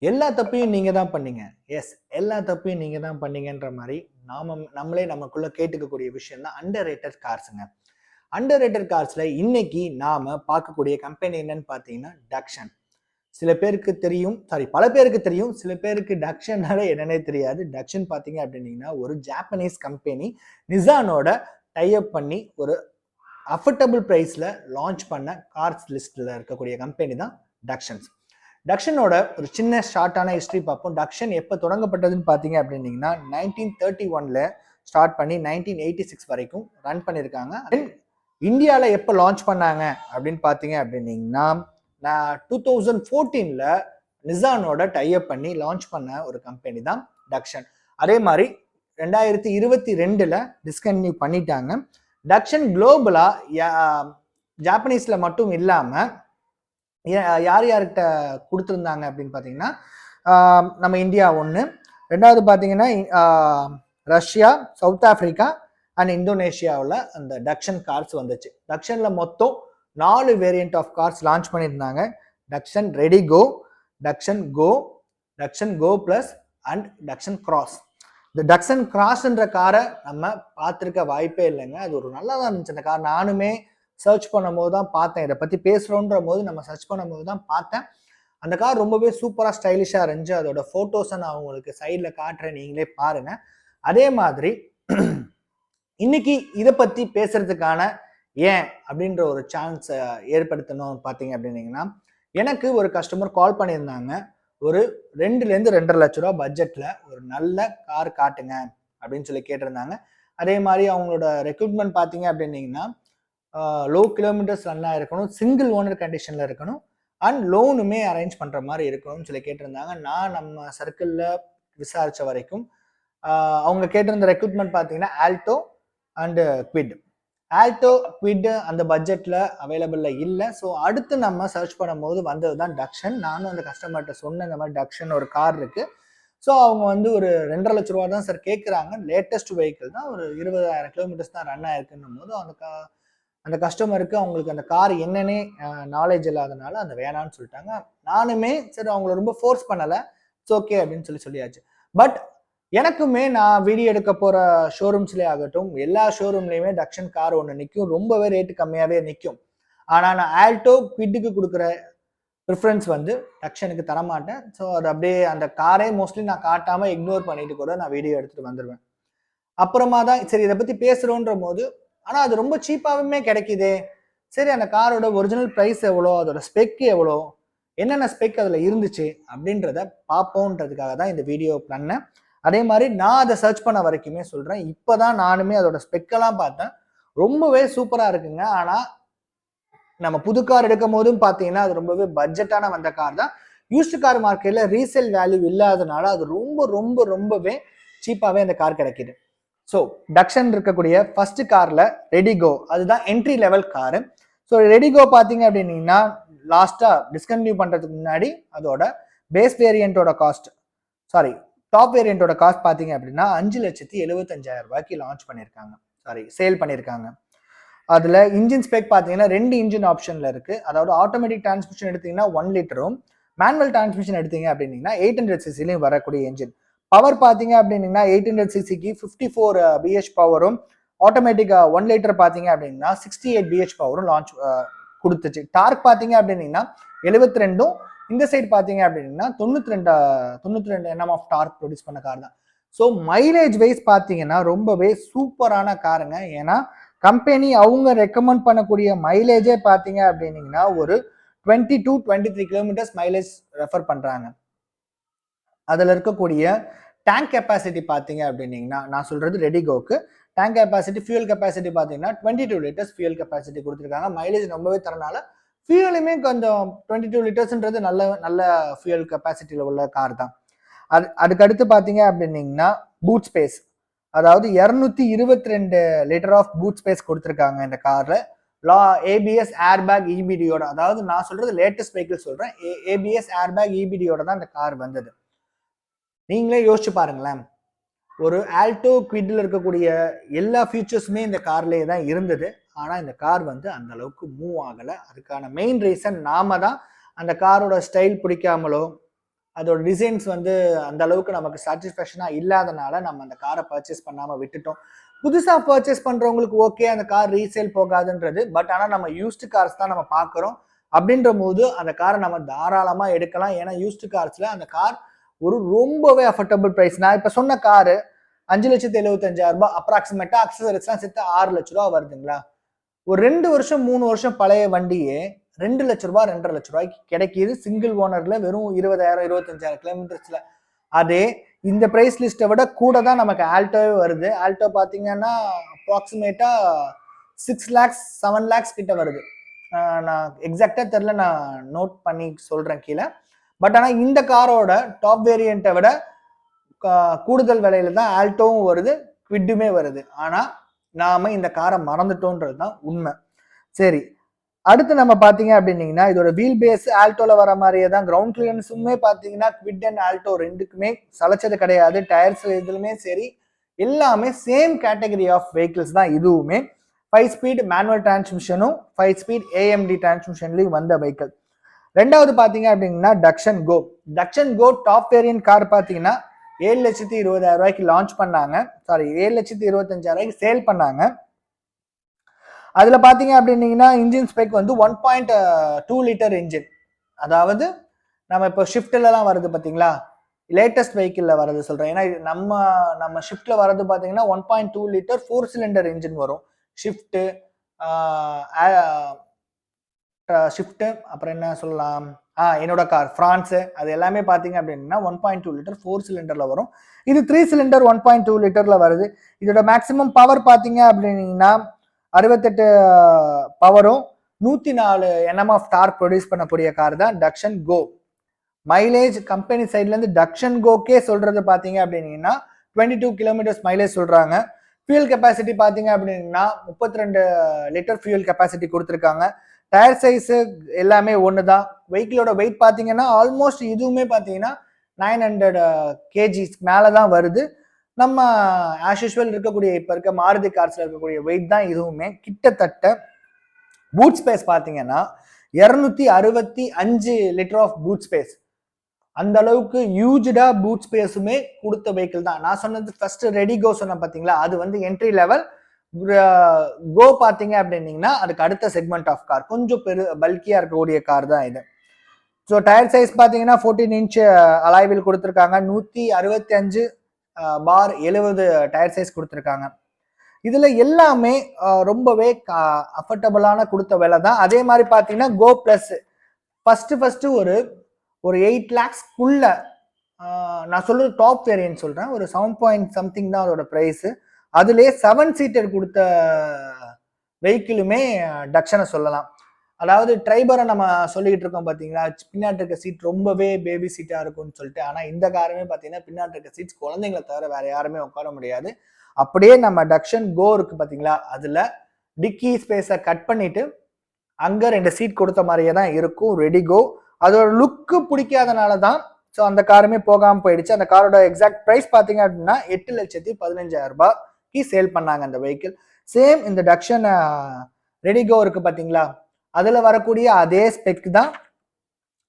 எல்லா தப்பையும் நீங்க தான் பண்ணீங்க. எஸ், எல்லா தப்பையும் நீங்க தான் பண்ணீங்கன்ற மாரி நம்மளே நமக்குள்ள கேட்டுக்கக்கூடிய விஷயம் தான் அண்டர் ரேட்டட் கார்ஸ்ங்க. அண்டர் ரேட்டட் கார்ஸ்ல இன்னைக்கு நாம பார்க்கக்கூடிய கம்பெனி என்னன்னு பார்த்தீங்கன்னா டக்ஷன். சில பேருக்கு தெரியும், பல பேருக்கு தெரியும். சில பேருக்கு டக்ஷன்னாலே என்னன்னே தெரியாது. டக்ஷன் பார்த்தீங்க அப்படின்னீங்கன்னா ஒரு ஜாப்பனீஸ் கம்பெனி நிசானோட டை அப் பண்ணி ஒரு அஃபோர்டபுள் பிரைஸ்ல லான்ச் பண்ண கார்ஸ் லிஸ்ட்ல இருக்கக்கூடிய கம்பெனி தான் டக்ஷன்ஸ். டக்ஷனோட ஒரு சின்ன ஷார்ட்டான ஹிஸ்ட்ரி பார்ப்போம். டக்ஷன் எப்போ தொடங்கப்பட்டதுன்னு பார்த்தீங்க அப்படின்னீங்கன்னா 1931ல ஸ்டார்ட் பண்ணி 1986 வரைக்கும் ரன் பண்ணியிருக்காங்க. இந்தியாவில் எப்போ லான்ச் பண்ணாங்க அப்படின்னு பார்த்தீங்க அப்படின்னீங்கன்னா 2014ல நிசானோட டைப் பண்ணி லான்ச் பண்ண ஒரு கம்பெனி தான் டக்ஷன். அதே மாதிரி 2022ல டிஸ்கன்டினியூ பண்ணிட்டாங்க. டக்ஷன் குளோபலா ஜாப்பனீஸ்ல மட்டும் இல்லாம யார் யார்கிட்ட கொடுத்துருந்தாங்க அப்படின்னு பார்த்தீங்கன்னா நம்ம இந்தியா ஒன்று, ரெண்டாவது பார்த்தீங்கன்னா ரஷ்யா, சவுத் ஆப்பிரிக்கா அண்ட் இந்தோனேஷியாவில் அந்த டக்ஷன் கார்ஸ் வந்துச்சு. டக்ஷனில் மொத்தம் 4 வேரியண்ட் ஆஃப் கார்ஸ் லான்ச் பண்ணியிருந்தாங்க. Datsun redi GO, Datsun GO, Datsun GO plus and Datsun Cross. இந்த டக்ஷன் கிராஸ்ன்ற காரை நம்ம பார்த்துருக்க வாய்ப்பே இல்லைங்க. அது ஒரு நல்லா தான் இருந்துச்சு அந்த கார். நானுமே சர்ச் பண்ணும்போது தான் பார்த்தேன். இதை பற்றி பேசுகிறோன்ற போது நம்ம சர்ச் பண்ணும்போது தான் பார்த்தேன். அந்த கார் ரொம்பவே சூப்பராக ஸ்டைலிஷாக இருந்துச்சு. அதோட ஃபோட்டோஸை நான் உங்களுக்கு சைடில் காட்டுறேன், நீங்களே பாருங்க. அதே மாதிரி இன்னைக்கு இதை பற்றி பேசுறதுக்கான ஏன் அப்படின்ற ஒரு சான்ஸ் ஏற்படுத்தணும் பார்த்தீங்க அப்படின்னீங்கன்னா, எனக்கு ஒரு கஸ்டமர் கால் பண்ணியிருந்தாங்க. ஒரு 2லேருந்து 2.5 லட்ச ரூபா பட்ஜெட்டில் ஒரு நல்ல கார் காட்டுங்க அப்படின்னு சொல்லி கேட்டிருந்தாங்க. அதே மாதிரி அவங்களோட ரெக்ரூட்மெண்ட் பார்த்தீங்க அப்படின்னீங்கன்னா லோ கிலோமீட்டர்ஸ் ரன் ஆகிருக்கணும், சிங்கிள் ஓனர் கண்டிஷனில் இருக்கணும் அண்ட் லோனுமே அரேஞ்ச் பண்ணுற மாதிரி இருக்கணும்னு சொல்லி கேட்டிருந்தாங்க. நான் நம்ம சர்க்கிளில் விசாரித்த வரைக்கும் அவங்க கேட்டிருந்த ரெக்ரூட்மெண்ட் பார்த்தீங்கன்னா Alto and quit. Alto quit அந்த பட்ஜெட்டில் அவைலபிளில் இல்லை. ஸோ அடுத்து நம்ம சர்ச் பண்ணும்போது வந்தது தான் டக்ஷன். நானும் அந்த கஸ்டமர்கிட்ட சொன்னேன், இந்த மாதிரி டக்ஷன் ஒரு கார் இருக்குது. ஸோ அவங்க வந்து ஒரு 2.5 லட்ச ரூபா தான் சார் கேட்குறாங்க. லேட்டஸ்ட் வெஹிக்கிள் தான், ஒரு 20,000 கிலோமீட்டர்ஸ் தான் ரன் ஆயிருக்குன்னும் போது அந்த கஸ்டமருக்கு அவங்களுக்கு அந்த கார் என்னன்னே நாலேஜ் இல்லாதனால அந்த வேணான்னு சொல்லிட்டாங்க. நானுமே சரி அவங்கள ரொம்ப ஃபோர்ஸ் பண்ணலை, இட்ஸ் ஓகே அப்படின்னு சொல்லியாச்சு. பட் எனக்குமே நான் வீடியோ எடுக்க போகிற ஷோரூம்ஸ்லேயே ஆகட்டும், எல்லா ஷோரூம்லேயுமே டக்ஷன் கார் ஒன்று நிற்கும், ரொம்பவே ரேட்டு கம்மியாகவே நிற்கும். ஆனால் நான் ஆல்டோ குவிட்டுக்கு கொடுக்குற ப்ரிஃபரன்ஸ் வந்து டக்ஷனுக்கு தரமாட்டேன். ஸோ அது அப்படியே அந்த காரே மோஸ்ட்லி நான் காட்டாமல் இக்னோர் பண்ணிட்டு கூட நான் வீடியோ எடுத்துகிட்டு வந்துடுவேன். அப்புறமா தான் சரி இதை பற்றி பேசுகிறோன்ற போது, ஆனால் அது ரொம்ப சீப்பாகவுமே கிடைக்குதே, சரி அந்த காரோட ஒரிஜினல் ப்ரைஸ் எவ்வளோ, அதோட ஸ்பெக் எவ்வளோ, என்னென்ன ஸ்பெக் அதில் இருந்துச்சு அப்படின்றத பார்ப்போன்றதுக்காக தான் இந்த வீடியோ பண்ணேன். அதே மாதிரி நான் அதை சர்ச் பண்ண வரைக்குமே சொல்கிறேன். இப்போ தான் நானுமே அதோட ஸ்பெக்கெல்லாம் பார்த்தேன், ரொம்பவே சூப்பராக இருக்குங்க. ஆனால் நம்ம புது கார் எடுக்கும் போதும் பார்த்தீங்கன்னா அது ரொம்பவே பட்ஜெட்டான வந்த கார் தான். யூஸ்டு கார் மார்க்கெட்டில் ரீசேல் வேல்யூ இல்லாதனால அது ரொம்பவே சீப்பாகவே அந்த கார் கிடைக்கிது. ஸோ டக்ஷன் இருக்கக்கூடிய ஃபர்ஸ்ட் காரில் ரெடிகோ, அதுதான் entry level car. So Redigo பார்த்தீங்க அப்படின்னீங்கன்னா லாஸ்ட்டாக டிஸ்கன்டினியூ பண்ணுறதுக்கு முன்னாடி அதோட பேஸ் வேரியண்ட்டோட காஸ்ட், டாப் வேரியண்ட்டோட காஸ்ட் பார்த்தீங்க அப்படின்னா 5,75,000 ரூபாய்க்கு லான்ச் பண்ணியிருக்காங்க, சேல் பண்ணியிருக்காங்க. அதில் இன்ஜின் ஸ்பெக் பார்த்தீங்கன்னா 2 இன்ஜின் ஆப்ஷனில் இருக்குது. அதாவது ஆட்டோமேட்டிக் டிரான்ஸ்மிஷன் எடுத்தீங்கன்னா 1 லிட்டரும், மேனுவல் டிரான்ஸ்மிஷன் எடுத்தீங்க அப்படின்னீங்கன்னா 800 சிசிலையும் வரக்கூடிய இன்ஜின். பவர் பார்த்தீங்க அப்படின்னீங்கன்னா 800 சிசிக்கு 54 பிஹெச் பவரும், ஆட்டோமேட்டிக் 1 லிட்டர் பார்த்தீங்க அப்படின்னா 68 பிஹெச் பவரும் லான்ச் கொடுத்துச்சு. டார்க் பார்த்தீங்க அப்படின்னீங்கன்னா 72, இந்த சைடு பார்த்தீங்க அப்படின்னா 92 என்எம் ஆஃப் டார்க் ப்ரொடியூஸ் பண்ண கார் தான். ஸோ மைலேஜ் வைஸ் பார்த்தீங்கன்னா ரொம்பவே சூப்பரான காருங்க. ஏன்னா கம்பெனி அவங்க ரெக்கமெண்ட் பண்ணக்கூடிய மைலேஜே பார்த்தீங்க அப்படின்னீங்கன்னா ஒரு 20 to 23 கிலோமீட்டர்ஸ் மைலேஜ் ரெஃபர் பண்ணுறாங்க. அதில் இருக்கக்கூடிய டேங்க் கெப்பாசிட்டி பார்த்தீங்க அப்படின்னீங்கன்னா, நான் சொல்கிறது ரெடிகோக்கு டேங்க் கெப்பாசிட்டி, ஃபியூல் கெப்பாசிட்டி பார்த்தீங்கன்னா 22 லிட்டர்ஸ் ஃபியூல் கெப்பாசிட்டி கொடுத்துருக்காங்க. மைலேஜ் ரொம்பவே தரனால ஃபியூலுமே கொஞ்சம் 22 லிட்டர்ஸ்ன்றது நல்ல ஃபியூல் கெப்பாசிட்டியில் உள்ள கார் தான். அதுக்கடுத்து பார்த்தீங்க அப்படின்னீங்கன்னா பூட் ஸ்பேஸ், அதாவது 222 லிட்டர் ஆஃப் பூட் ஸ்பேஸ் கொடுத்துருக்காங்க இந்த காரில். ஏபிஎஸ் ஏர்பேக் இபிடியோட, அதாவது நான் சொல்கிறது லேட்டஸ்ட் வெஹிக்கிள் சொல்கிறேன், ஏபிஎஸ் ஏர்பேக் இபிடியோட தான் இந்த கார் வந்தது. நீங்களே யோசிச்சு பாருங்களேன், ஒரு ஆல்டோ குவிட்ல இருக்கக்கூடிய எல்லா ஃபீச்சர்ஸுமே இந்த கார்லேயே தான் இருந்தது. ஆனால் இந்த கார் வந்து அந்த அளவுக்கு மூவ் ஆகலை. அதுக்கான மெயின் ரீசன் நாம தான் அந்த காரோட ஸ்டைல் பிடிக்காமலோ அதோட டிசைன்ஸ் வந்து அந்த அளவுக்கு நமக்கு சாட்டிஸ்ஃபேக்ஷனா இல்லாதனால நம்ம அந்த காரை பர்ச்சேஸ் பண்ணாம விட்டுட்டோம். புதுசா பர்ச்சேஸ் பண்றவங்களுக்கு ஓகே அந்த கார் ரீசேல் போகாதுன்றது. பட் ஆனா நம்ம யூஸ்டு கார்ஸ் தான் நம்ம பார்க்குறோம். அப்படின்ற போது அந்த காரை நம்ம தாராளமா எடுக்கலாம். ஏன்னா யூஸ்டு கார்ஸ்ல அந்த கார் ஒரு ரொம்பவே அஃபோர்டபுள் பிரைஸ். நான் இப்ப சொன்ன காரு 5,75,000 அப்ராக்சிமேட்டா அக்சசரிஸ்லாம் சேர்த்து 6 லட்ச ரூபா வருதுங்களா? ஒரு 2 வருஷம் 3 வருஷம் பழைய வண்டியே 2 லட்ச ரூபாய் 2.5 லட்ச ரூபாய்க்கு கிடைக்கிது சிங்கிள் ஓனர்ல வெறும் 20,000 25,000 கிலோமீட்டர்ஸ்ல. அதே இந்த பிரைஸ் லிஸ்ட்டை விட கூட தான் நமக்கு ஆல்டோவே வருது. ஆல்டோ பார்த்தீங்கன்னா அப்ராக்சிமேட்டா 6 லேக்ஸ் 7 லேக்ஸ் கிட்ட வருது. நான் எக்ஸாக்டா தெரியல, நான் நோட் பண்ணி சொல்றேன் கீழே. பட் ஆனால் இந்த காரோட டாப் வேரியண்ட்டை விட கூடுதல் விலையில தான் ஆல்டோவும் வருது, குவிட்டுமே வருது. ஆனா நாம இந்த காரை மறந்துட்டோன்றது தான் உண்மை. சரி, அடுத்து நம்ம பாத்தீங்க அப்படின்னீங்கன்னா இதோட வீல் பேஸ் ஆல்டோல வர மாதிரியே தான். கிரவுண்ட் கிளியரன்ஸுமே பாத்தீங்கன்னா குவிட் அண்ட் ஆல்டோ ரெண்டுக்குமே சளைச்சது கிடையாது. டயர்ஸ் இதுலுமே சரி எல்லாமே சேம் கேட்டகரி ஆஃப் வெஹிக்கிள்ஸ் தான். இதுவுமே 5 ஸ்பீட் மேனுவல் டிரான்ஸ்மிஷனும் 5 ஸ்பீட் ஏஎம்டி டிரான்ஸ்மிஷன்லையும் வந்த வெஹிக்கிள். ரெண்டாவது பாத்தீங்க அப்படின்னா டக்ஷன் கோ. டக்ஷன் கோ டாப் வேரியன்ட் கார் பாத்தீங்கன்னா 7,20,000 ரூபாய்க்கு லான்ச் பண்ணாங்க. சாரி, 7,25,000 ரூபாய்க்கு சேல் பண்ணாங்க. அதுல பாத்தீங்க அப்படின்னீங்கன்னா இன்ஜின் ஸ்பெக் வந்து 1.2 லிட்டர் இன்ஜின். அதாவது நம்ம இப்போ ஷிஃப்ட்ல எல்லாம் வருது பாத்தீங்களா, லேட்டஸ்ட் வெஹிக்கிள்ல வரது சொல்றேன். ஏன்னா நம்ம ஷிஃப்ட்ல வரது பாத்தீங்கன்னா 1.2 லிட்டர் 4 சிலிண்டர் இன்ஜின் வரும். ஷிஃப்ட் அப்புறம் என்ன சொல்லலாம், என்னோட கார் ஃப்ரான்ஸ், அது எல்லாமே பார்த்தீங்க அப்படின்னா 1.2 லிட்டர் 4 சிலிண்டர்ல வரும். இது 3 சிலிண்டர் 1.2 லிட்டர்ல வருது. இதோட மேக்சிமம் பவர் பார்த்தீங்க அப்படின்னா 68 பவரும் 104 NM ஆஃப் டார்க் ப்ரொடியூஸ் பண்ணக்கூடிய கார் தான் டக்ஷன் கோ. மைலேஜ் கம்பெனி சைட்ல இருந்து டக்ஷன் கோக்கே சொல்றது பார்த்தீங்க அப்படின்னா 22 கிலோமீட்டர்ஸ் மைலேஜ் சொல்றாங்க. ஃபியூல் கெப்பாசிட்டி பார்த்தீங்க அப்படின்னா 32 லிட்டர் ஃபியூல் கெப்பாசிட்டி கொடுத்துருக்காங்க. டயர் சைஸ் எல்லாமே ஒன்று தான். வெஹிக்கிளோட வெயிட் பார்த்தீங்கன்னா ஆல்மோஸ்ட் இதுவுமே பார்த்தீங்கன்னா 900 kgs மேலே தான் வருது. நம்ம ஆஸ் யூஷுவல் இருக்கக்கூடிய இப்போ இருக்க மாருதி கார்ஸ்ல இருக்கக்கூடிய வெயிட் தான் இதுவுமே. கிட்டத்தட்ட பூட் ஸ்பேஸ் பார்த்தீங்கன்னா 265 லிட்டர் ஆஃப் பூட் ஸ்பேஸ். அந்த அளவுக்கு ஹியூஜா பூட் ஸ்பேஸுமே கொடுத்த வெஹிக்கிள் தான். நான் சொன்னது ஃபர்ஸ்ட் ரெடி கோ சொன்னேன் பார்த்தீங்களா, அது வந்து என்ட்ரி லெவல். கோ பார்த்தீங்க அப்படின்னீங்கன்னா அதுக்கு அடுத்த செக்மெண்ட் ஆஃப் கார், கொஞ்சம் பல்கியா இருக்கக்கூடிய கார் தான் இது. ஸோ டயர் சைஸ் பார்த்தீங்கன்னா 14 இன்ச் அலாய்வில் கொடுத்துருக்காங்க. 165/70 டயர் சைஸ் கொடுத்துருக்காங்க. இதுல எல்லாமே ரொம்பவே அஃபோர்டபுளான கொடுத்த விலை தான். அதே மாதிரி பார்த்தீங்கன்னா கோ பிளஸ் ஃபர்ஸ்ட் ஒரு 8 lakhsக்குள்ள, நான் சொல்றது டாப் வேரியன்ட் சொல்றேன், ஒரு 7 பாயிண்ட் சம்திங் தான் அதோட பிரைஸ். அதுலேயே 7 சீட்டர் கொடுத்த வெஹிக்கிளுமே டக்ஷனை சொல்லலாம். அதாவது ட்ரைபரை நம்ம சொல்லிக்கிட்டு இருக்கோம் பார்த்தீங்களா, பின்னாடி இருக்க சீட் ரொம்பவே பேபி சீட்டாக இருக்கும்னு சொல்லிட்டு. ஆனால் இந்த காருமே பார்த்தீங்கன்னா பின்னாடி இருக்க சீட்ஸ் குழந்தைங்களை தவிர வேற யாருமே உட்கார முடியாது. அப்படியே நம்ம டக்ஷன் கோ இருக்கு பார்த்தீங்களா, அதில் டிக்கி ஸ்பேஸை கட் பண்ணிட்டு அங்கே 2 சீட் கொடுத்த மாதிரியே தான் இருக்கும் ரெடி கோ. அதோட லுக்கு பிடிக்காதனால தான் ஸோ அந்த காருமே போகாமல் போயிடுச்சு. அந்த காரோட எக்ஸாக்ட் ப்ரைஸ் பார்த்தீங்க அப்படின்னா 8,15,000 ரூபாய்க்கு சேல் பண்ணாங்க அந்த வெஹிக்கிள். சேம் இந்த டக்ஷன் ரெடி கோ இருக்கு பார்த்தீங்களா, அதில் வரக்கூடிய அதே ஸ்பெக் தான்.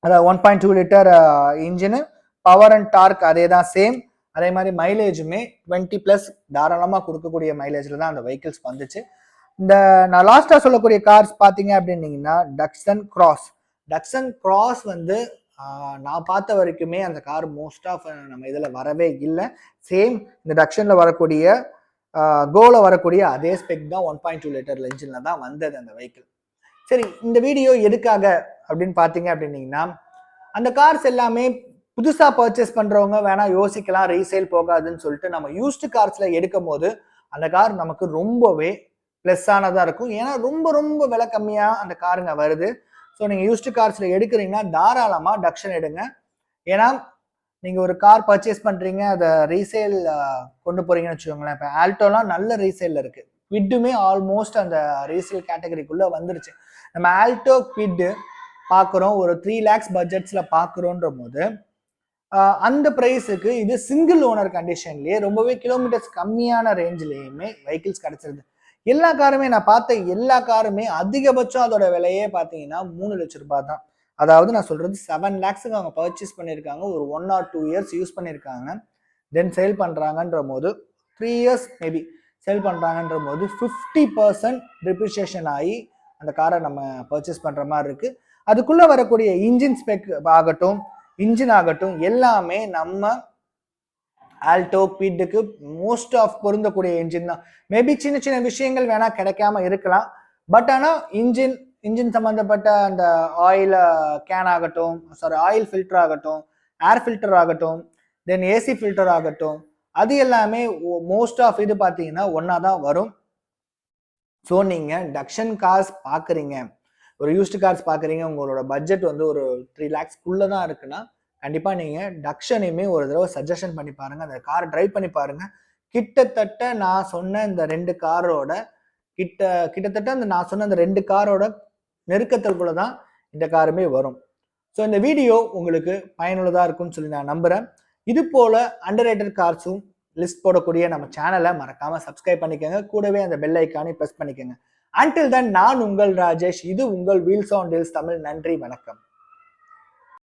அதாவது 1.2 litre engine, power and torque அதே தான் சேம். அதே மாதிரி மைலேஜுமே 20+ தாராளமாக கொடுக்கக்கூடிய மைலேஜில் தான் அந்த வெஹிக்கிள்ஸ் வந்துச்சு. இந்த நான் லாஸ்ட்டாக சொல்லக்கூடிய கார்ஸ் பார்த்தீங்க அப்படின்னீங்கன்னா டக்சன் கிராஸ். டக்சன் கிராஸ் வந்து நான் பார்த்த வரைக்குமே அந்த கார் மோஸ்ட் ஆஃப் நம்ம இதில் வரவே இல்லை. சேம் இந்த டக்ஷனில் வரக்கூடிய கோவில் வரக்கூடிய அதே ஸ்பெக் தான் 1.2 லிட்டர் இன்ஜினில் தான் வந்தது அந்த வெஹிக்கிள். சரி, இந்த வீடியோ எதுக்காக அப்படின்னு பார்த்தீங்க அப்படின்னீங்கன்னா, அந்த கார்ஸ் எல்லாமே புதுசாக பர்ச்சேஸ் பண்ணுறவங்க வேணா யோசிக்கலாம், ரீசேல் போகாதுன்னு சொல்லிட்டு. நம்ம யூஸ்டு கார்ஸில் எடுக்கும் போது அந்த கார் நமக்கு ரொம்பவே ப்ளஸ் ஆனதாக இருக்கும். ஏன்னா ரொம்ப விலை கம்மியாக அந்த காருங்க வருது. ஸோ நீங்கள் யூஸ்டு கார்ஸில் எடுக்கிறீங்கன்னா தாராளமாக டக்ஷன் எடுங்க. ஏன்னா நீங்கள் ஒரு கார் பர்ச்சேஸ் பண்ணுறீங்க, அதை ரீசேல் கொண்டு போகிறீங்கன்னு வச்சுக்கோங்களேன். இப்போ ஆல்டோலாம் நல்ல ரீசேலில் இருக்குது. குவிட்டுமே ஆல்மோஸ்ட் அந்த ரீசேல் கேட்டகரிக்குள்ளே வந்துருச்சு. நம்ம ஆல்டோ குவிட்டு பார்க்குறோம், ஒரு 3 lakhs பட்ஜெட்ஸில் பார்க்குறோன்ற போது அந்த ப்ரைஸுக்கு இது சிங்கிள் ஓனர் கண்டிஷன்லேயே ரொம்பவே கிலோமீட்டர்ஸ் கம்மியான ரேஞ்சிலேயுமே வெஹிக்கிள்ஸ் கிடச்சிருது. எல்லா காருமே நான் பார்த்த எல்லா காருமே அதிகபட்சம் அதோட விலையே பார்த்தீங்கன்னா 3 லட்ச ரூபாய் தான். அதாவது நான் சொல்றது 7 lakhs அவங்க பர்ச்சேஸ் பண்ணியிருக்காங்க, ஒரு 1 or 2 years யூஸ் பண்ணியிருக்காங்க, தென் சேல் பண்றாங்கன்ற போது 3 years மேபி சேல் பண்றாங்கன்ற போது 50% டிப்ரிசியேஷன் ஆகி அந்த காரை நம்ம பர்ச்சேஸ் பண்ற மாதிரி இருக்கு. அதுக்குள்ள வரக்கூடிய இன்ஜின் ஸ்பெக் ஆகட்டும், இன்ஜின் ஆகட்டும், எல்லாமே நம்ம ஆல்டோ குவிட்டுக்கு மோஸ்ட் ஆஃப் பொருந்தக்கூடிய இன்ஜின் தான். மேபி சின்ன சின்ன விஷயங்கள் வேணா கிடைக்காம இருக்கலாம், பட் ஆனால் இன்ஜின் சம்பந்தப்பட்ட அந்த ஆயில் கேன் ஆகட்டும், ஆயில் ஃபில்டர் ஆகட்டும், ஏர் ஃபில்டர் ஆகட்டும், தென் ஏசி ஃபில்டர் ஆகட்டும், அது எல்லாமே மோஸ்ட் ஆஃப் இது பார்த்தீங்கன்னா ஒன்றா தான் வரும். ஸோ நீங்கள் டக்ஷன் கார்ஸ் பார்க்குறீங்க, ஒரு யூஸ்டு கார்ஸ் பார்க்குறீங்க, உங்களோட பட்ஜெட் வந்து ஒரு 3 lakhs தான் இருக்குன்னா கண்டிப்பாக நீங்கள் டக்ஷனையுமே ஒரு தடவை சஜஷன் பண்ணி பாருங்கள், அந்த காரை ட்ரைவ் பண்ணி பாருங்கள். கிட்டத்தட்ட நான் சொன்ன இந்த 2 காரோட கிட்டத்தட்ட நான் சொன்ன அந்த 2 காரோட நெருக்கத்திற்குள்ள தான் இந்த காருமே வரும். ஸோ இந்த வீடியோ உங்களுக்கு பயனுள்ளதாக இருக்கும்னு சொல்லி நான் நம்புகிறேன். இது போல அண்டர்ரேட்டட் கார்ஸும் லிஸ்ட் போடக்கூடிய நம்ம சேனலை மறக்காம சப்ஸ்கிரைப் பண்ணிக்கோங்க, கூடவே அந்த பெல் ஐக்கானை ப்ரெஸ் பண்ணிக்கோங்க. அன்டில் தென் நான் உங்கள் ராஜேஷ், இது உங்கள் வீல்ஸ் ஆன் டீல்ஸ் தமிழ். நன்றி, வணக்கம்.